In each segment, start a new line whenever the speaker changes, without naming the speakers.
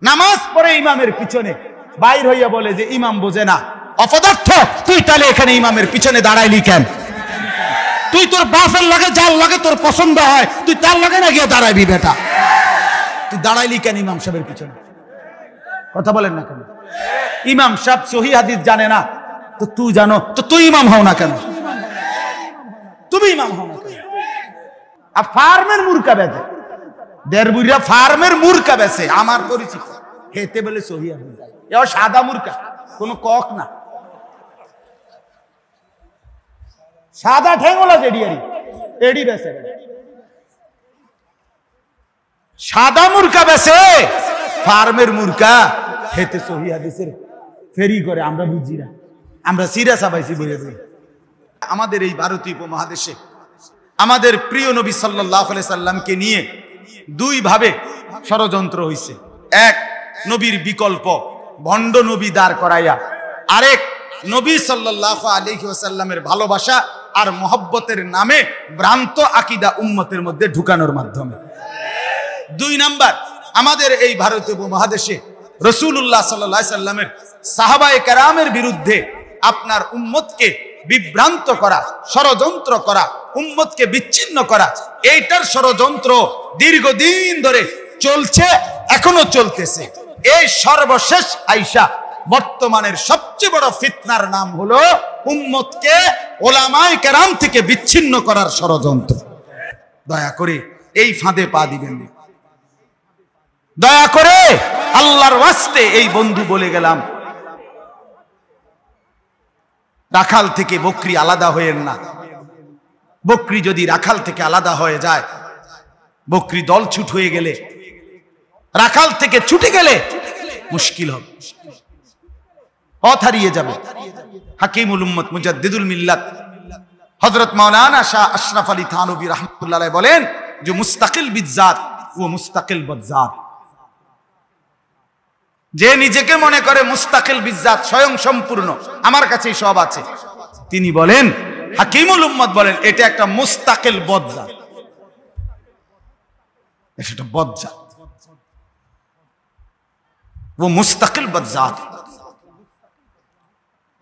নামাজ পড়ে ইমামের পিছনে বাইর হইয়া বলে যে ইমাম বোঝে না, অপদার্থ তুই তাহলে এখানে ইমামের পিছনে দাঁড়াইলি কেন? তুই তোর বাপের লাগে যার লাগে তোর পছন্দ হয় তুই তার লাগে না গিয়ে দাঁড়াইবি বেটা, তুই দাঁড়াইলি কেন ইমাম সাহেবের পিছনে? কথা বলেন না কেন? ইমাম সাহেব সহি হাদিস জানে না তো তুই জানো তো তুই ইমাম হও না কেন? তুমি ইমাম হও না কেন? আর ফার্মের মুরকা বেচে, দেড়বুড়িয়া ফার্মের মুরকা বেচে আমার পরিচিত, হেতে বলে সহি হাদিস, এও সাদা মুরকা, কোনো কক না, সাদা ঠেঙ্গলা জেডিয়ারি এডি বেচে, সাদা মুরকা বেচে, ফার্মের মুরকা হেতে সহি হাদিসের ফেরি করে। আমরা বুঝি না, আমরা সিরা সাবাইছি বলে বলি। আমাদের এই ভারতীয় উপমহাদেশে আমাদের প্রিয় নবী সাল্লাল্লাহু আলাইহি সাল্লামকে নিয়ে দুই ভাবে ষড়যন্ত্র হইছে। এক, নবীর বিকল্প ভণ্ড নবী দাঁড় করাইয়া, আরেক নবী সাল্লাল্লাহু আলাইহি ওয়াসাল্লামের ভালোবাসা আর মহব্বতের নামে ভ্রান্ত আকীদা উম্মতের মধ্যে ঢুকানোর মাধ্যমে। দুই নাম্বার, আমাদের এই ভারতীয় উপমহাদেশে রাসূলুল্লাহ সাল্লাল্লাহু আলাইহি সাল্লামের সাহাবায়ে কেরামের বিরুদ্ধে আপনার উম্মতকে বিভ্রান্ত করা, ষড়যন্ত্র করা, উম্মতকে বিচ্ছিন্ন করা, এইটার ষড়যন্ত্র দীর্ঘদিন ধরে চলছে, এখনো চলতেছে। এই সর্বশেষ আইসা বর্তমানের সবচেয়ে বড় ফিতনার নাম হলো উম্মতকে ওলামায়ে কেরাম থেকে বিচ্ছিন্ন করার ষড়যন্ত্র। দয়া করে এই ফাঁদে পা দিবেন না, দয়া করে আল্লাহর ওয়াস্তে। এই বন্ধু বলে গেলাম, রাখাল থেকে বকরি আলাদা হয়েন না। বকরি যদি রাখাল থেকে আলাদা হয়ে যায়, বকরি দল ছুট হয়ে গেলে, রাখাল থেকে ছুটে গেলে মুশকিল হবে, পথ হারিয়ে যাবে। হাকিমুল উম্মত মুজাদ্দিদুল মিল্লাত হযরত মাওলানা শাহ আশরাফ আলী থানভী রাহমাতুল্লাহ আলাইহি বলেন যে মুস্তাকিল বিজাত ও মুস্তাকিল বজাত, যে নিজেকে মনে করে মুস্তাকিল বিজাত, স্বয়ং সম্পূর্ণ, আমার কাছেই সব আছে, তিনি বলেন, হাকিমুল উম্মত বলেন, এটা একটা মুস্তাকিল বদজাত, এটা বদজাত, ও মুস্তাকিল বদজাত।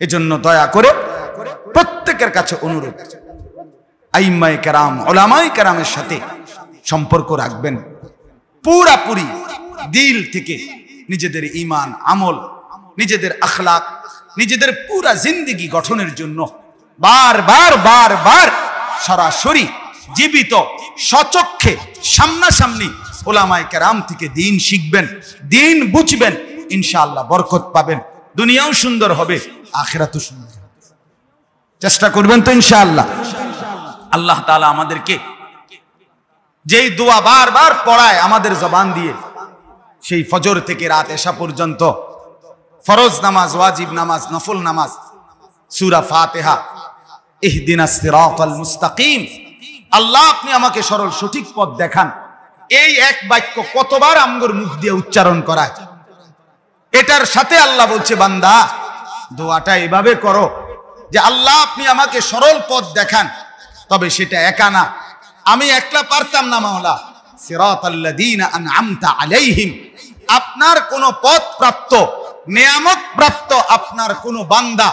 এজন্য দয়া করে প্রত্যেকের কাছে অনুরোধ, আইম্মায়ে কেরাম, উলামায়ে কেরামের সাথে সম্পর্ক রাখবেন, পুরাপুরি দিল থেকে নিজেদের ঈমান, আমল, নিজেদের আখলাক, নিজেদের পুরা জিন্দেগি গঠনের জন্য বারবার বারবার সরাসরি জীবিত সচক্ষে সামনাসামনি উলামায়ে কেরাম থেকে দিন শিখবেন, দিন বুঝবেন, ইনশাআল্লাহ বরকত পাবেন, দুনিয়াও সুন্দর হবে, আখিরাতও সুন্দর হবে। চেষ্টা করবেন তো ইনশাআল্লাহ। আল্লাহ তাআলা আমাদেরকে যেই দোয়া বারবার পড়ায় আমাদের জবান দিয়ে, সেই ফজর থেকে রাত এশা পর্যন্ত ফরজ নামাজ, ওয়াজিব নামাজ, নফল নামাজ, সূরা ফাতিহা, ইহদিনাস সিরাতাল মুস্তাকিম, আল্লাহ আপনি আমাকে সরল সঠিক পথ দেখান, এই এক বাক্য কতবার আমগর মুখ দিয়ে উচ্চারণ করায়। এটার সাথে আল্লাহ বলছে, বান্দা দোয়াটা এভাবে করো যে আল্লাহ আপনি আমাকে সরল পথ দেখান। তবে সেটা একা না, আমি একলা পারতাম না মাওলা, সিরাতাল্লাযীনা আনআমতা আলাইহিম, আপনার কোন পথ প্রাপ্ত, নিয়ামত প্রাপ্ত আপনার কোন বান্দা,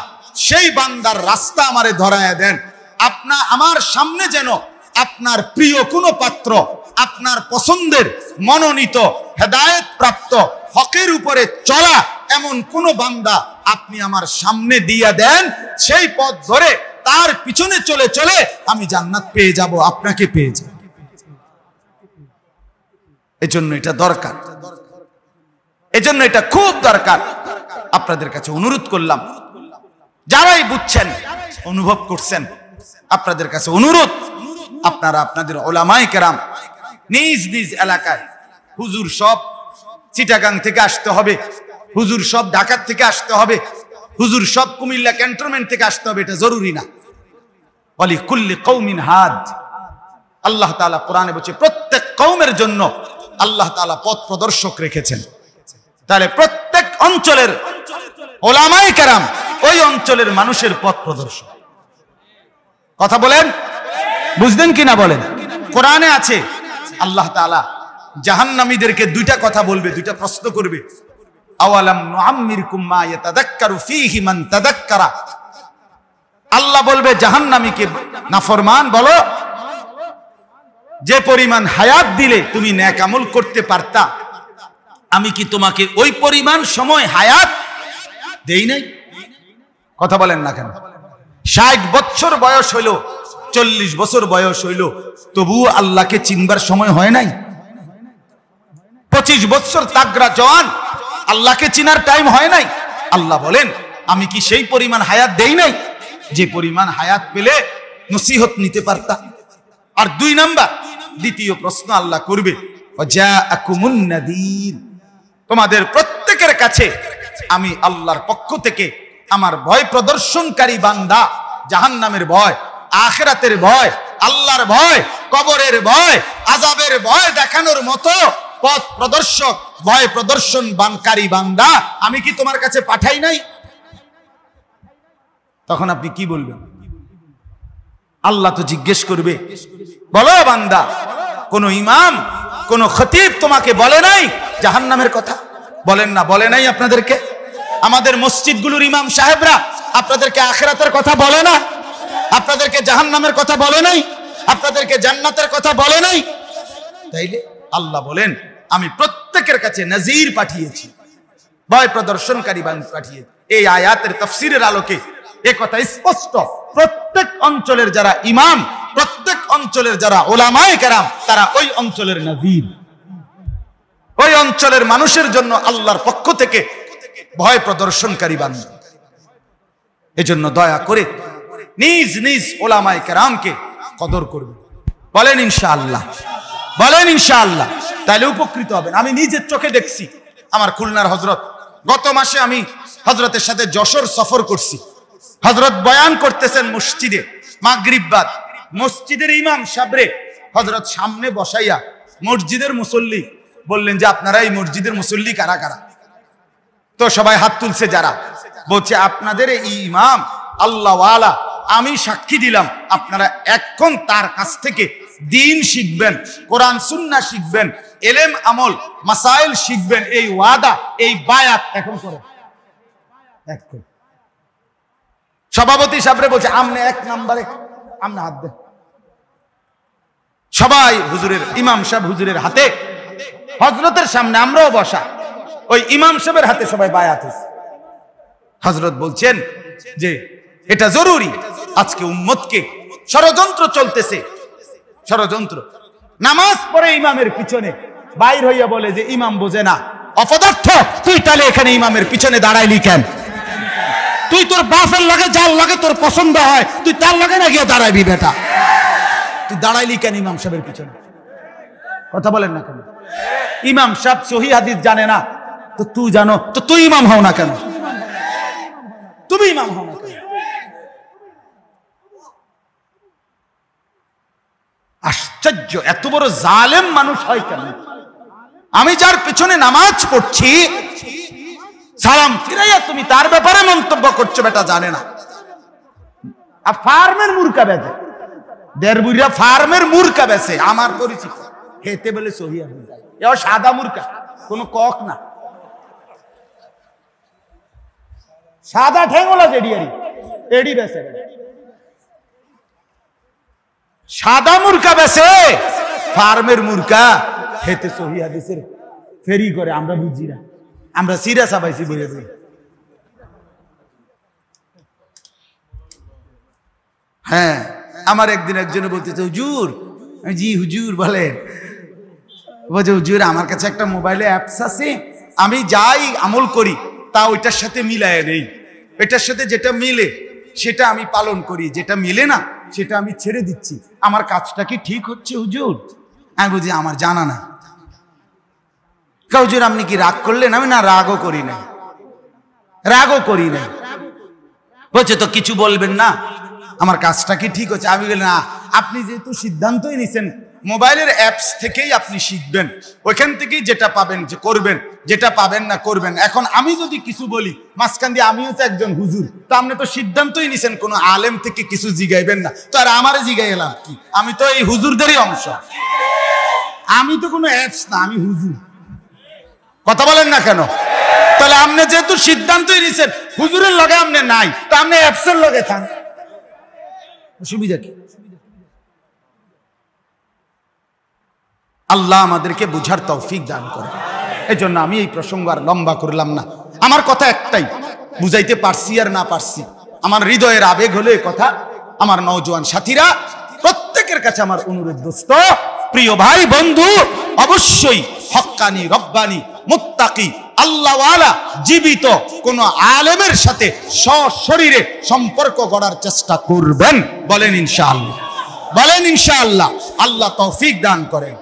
সেই বান্দার রাস্তা আমারে ধরায়া দেন। আমার সামনে যেন আপনার প্রিয় কোন পাত্র, আপনার পছন্দের মনোনীত হেদায়েত প্রাপ্ত হকের উপরে চলা এমন কোন বান্দা আপনি আমার সামনে দিয়ে দেন, সেই পথ ধরে তার পিছনে চলে চলে আমি জান্নাত পেয়ে যাব, আপনাকে পেয়ে যাব। এজন্য এটা দরকার, এজন্য এটা খুব দরকার। আপনাদের কাছে অনুরোধ করলাম, যারাই বুঝছেন, অনুভব করছেন, আপনাদের কাছে অনুরোধ, আপনারা আপনাদের উলামায়ে কেরাম নিজ নিজ এলাকায়, হুজুর সব চিটাগাং থেকে আসতে হবে, হুজুর সব ঢাকা থেকে আসতে হবে, হুজুর সব কুমিল্লা ক্যান্টনমেন্ট থেকে আসতে হবে, এটা জরুরি না। ওয়ালি কুল্লি কওমিন হাদ, আল্লাহ তাআলা কোরআনে বলছে প্রত্যেক কওমের জন্য আল্লাহ তাআলা পথ প্রদর্শক রেখেছেন। তাহলে প্রত্যেক অঞ্চলের উলামায়ে কেরাম ওই অঞ্চলের মানুষের পথ প্রদর্শক। কথা বলেন, বুঝলেন কিনা বলেন? কোরআনে আছে আল্লাহ তাআলা জাহান্নামীদেরকে দুইটা কথা বলবে, দুইটা প্রশ্ন করবে। আওয়ালাম নুআম্মিরকুম মা ইয়াতাযাক্কারু ফীহি মান তাযাক্কারা। আল্লাহ বলবে জাহান্নামীকে, নাফরমান, বলো যে পরিমাণ হায়াত দিলে তুমি নেক আমল করতে পারতা, আমি কি তোমাকে ওই পরিমাণ সময় হায়াত দেই নাই? কথা বলেন না কেন? 60 বছর বয়স হইল, 40 বছর বয়স হইল, তবুও আল্লাহকে চিনবার সময় হয় নাই। 25 বছর তাগড়া জওয়ান, আল্লাহকে চিনার টাইম হয় নাই। আল্লাহ বলেন আমি কি সেই পরিমাণ হায়াত দেই নাই যে পরিমাণ হায়াত পেলে নসিহত নিতে পারতা? আর 2 নাম্বার, দ্বিতীয় প্রশ্ন আল্লাহ করবে, ওয়াজাআকুমুন নাযীর, তোমাদের প্রত্যেকের কাছে আমি আল্লাহর পক্ষ থেকে আমার ভয় প্রদর্শনকারী বান্দা, জাহান্নামের ভয়, আখিরাতের ভয়, আল্লাহর ভয়, কবরের ভয়, আযাবের ভয় দেখানোর মতো পথ প্রদর্শক, ভয় প্রদর্শন বানকারী বান্দা আমি কি তোমার কাছে পাঠাই নাই? তখন আপনি কি বলবেন? আল্লাহ তো জিজ্ঞেস করবে, বলো বান্দা, কোন ইমাম, কোন খতিব তোমাকে বলে নাই জাহান্নামের কথা? বলেন না? বলে নাই আপনাদেরকে? আমাদের মসজিদগুলোর ইমাম সাহেবরা আপনাদেরকে আখিরাতের কথা বলে না? আপনাদেরকে জাহান্নামের কথা বলে নাই? আপনাদেরকে জান্নাতের কথা বলে নাই? তাইলে আল্লাহ বলেন আমি প্রত্যেকের কাছে নাজির পাঠিয়েছি, ভয় প্রদর্শনকারী পাঠিয়েছি। এই আয়াতের তাফসীরের আলোকে এই কথা স্পষ্ট। প্রত্যেক অঞ্চলের যারা ইমাম, প্রত্যেক অঞ্চলের যারা উলামায়ে কেরাম, তারা ওই অঞ্চলের নাজির, ওই অঞ্চলের মানুষের জন্য আল্লাহর পক্ষ থেকে ভয় প্রদর্শনকারী বান্দা। এজন্য দয়া করে নিজ নিজ উলামায়ে কেরামকে কদর করবে। বলেন ইনশাআল্লাহ, বলেন ইনশাআল্লাহ, তাহলে উপকৃত হবেন। আমি নিজের চোখে দেখছি, আমার খুলনার হযরত, গত মাসে আমি হযরতের সাথে যশোর সফর করছি। হযরত বয়ান করতেছেন মসজিদে, মাগরিব বাদ। মসজিদের ইমাম সাহেবরে হযরত সামনে বসাইয়া মসজিদের মুসল্লি বললেন যে আপনারা এই মসজিদের মুসল্লি কারা কারা? তো সবাই হাত তুলছে যারা, বলছে আপনাদের এই ইমাম আল্লাহওয়ালা, আমি সাক্ষী দিলাম আপনারা এখন তার কাছ থেকে দিন শিখবেন, কোরআন সুন্নাহ শিখবেন, এলেম আমল মাসাইল শিখবেন, এই ওয়াদা, এই বায়াত এখন করো। সভাপতি সাহেবরে বলছে আমনে 1 নম্বরে আমনে হাত দেন। সবাই হুজুরের, ইমাম সাহেব হুজুরের হাতে, হযরতের সামনে আমরাও বসা, ওই ইমাম সাহেবের হাতে সবাই বায়াত হয়েছে। হযরত বলছেন যে এটা জরুরি, আজকে উম্মতকে ষড়যন্ত্র চলতেছে, ষড়যন্ত্র। নামাজ পড়ে ইমামের পিছনে বাইর হইয়া বলে যে ইমাম বোঝে না, অপদার্থ, তুই তাহলে এখানে ইমামের পিছনে দাঁড়াইলি কেন? তুই তোর বাপের লাগে, যার লাগে তোর পছন্দ হয়, তুই তার লাগে না গিয়ে দাঁড়াইবি বেটা, তুই দাঁড়াইলি কেন ইমাম সাহেবের পিছনে? কথা বলেন না কেন? ইমাম সাহেব সহিহ হাদিস জানে না, তো তুই জানো, তো তুই ইমাম হও না কেন? তুমি ইমাম হও না কেন? আশ্চর্য, এত বড় জালেম মানুষ হয় কেন? আমি যার পিছনে নামাজ পড়ছি, সালাম ফিরাইয়া তুমি তার ব্যাপারে মন্তব্য করছো, বেটা জানে না। আর ফার্মের মুরকা বেচে, দেড়বুড়িয়া ফার্মের মুরকা বেচে, আমার পরিচিত, খেতে বলে সহিহ হাদিস, এও সাদা মুরকা, কোনো কক না, সাদা ঠেঙ্গলা জেডিয়ারি, এডি বেচে, সাদা মুরকা বেচে, ফার্মের মুরকা খেতে সহিহ হাদিসের ফেরি করে। আমরা বুঝি না, আমরা সিরা সাবাইছি বলে বলি। হ্যাঁ, আমার একদিন একজনে বলতেছে হুজুর, জি হুজুর বলেন, বলছে হুজুর আমার কাছে একটা মোবাইলে অ্যাপস আছে, আমি যাই আমল করি তা ওইটার সাথে মিলায় নেই, এটার সাথে যেটা মিলে সেটা আমি পালন করি, যেটা মিলে না সেটা আমি ছেড়ে দিচ্ছি, আমার কাজটা কি ঠিক হচ্ছে হুজুর? আমি বুঝি আমার জানা না। হুজুর আপনি কি রাগ করলেন? আমি না, রাগও করি নাই, রাগও করি নাই। বলছে তো কিছু বলবেন না, আমার কাজটা কি ঠিক হচ্ছে? আমি বলি না, আপনি যেহেতু সিদ্ধান্তই নিছেন মোবাইলের অ্যাপস থেকেই আপনি শিখবেন, ওইখান থেকেই যেটা পাবেন যে করবেন, যেটা পাবেন না করবেন। এখন আমি যদি কিছু বলি মাঝখান দিয়ে, আমিও তো একজন হুজুর, তো আপনি তো সিদ্ধান্তই নিছেন কোনো আলেম থেকে কিছু জিগাইবেন না, তো আর আমারে জিগাই এলাম কি? আমি তো এই হুজুরদেরই অংশ, আমি তো কোনো অ্যাপস না, আমি হুজুর। কথা বলেন না কেন? তাহলে আপনি যেহেতু সিদ্ধান্তই নিছেন হুজুরের লগে আপনি নাই, তো আপনি অ্যাপসের লগে থান, অসুবিধা কি? আল্লাহ আমাদেরকে বুঝার তৌফিক দান করে। এই জন্য আমি এই প্রসঙ্গ আর লম্বা করলাম না। আমার কথা একটাই, বুঝাইতে পারছি আর না পারছি, আমার হৃদয়ের আবেগ হলো এই কথা। আমার নওজোয়ান সাথীরা, প্রত্যেকের কাছে আমার অনুরোধ, দোস্ত, প্রিয় ভাই, বন্ধু, অবশ্যই হক্কানি, রব্বানি, মুত্তাকি, আল্লাহওয়ালা জীবিত কোন আলেমের সাথে সশরীরে সম্পর্ক গড়ার চেষ্টা করবেন। বলেন ইনশাআল্লাহ, বলেন ইনশাআল্লাহ। আল্লাহ তৌফিক দান করেন।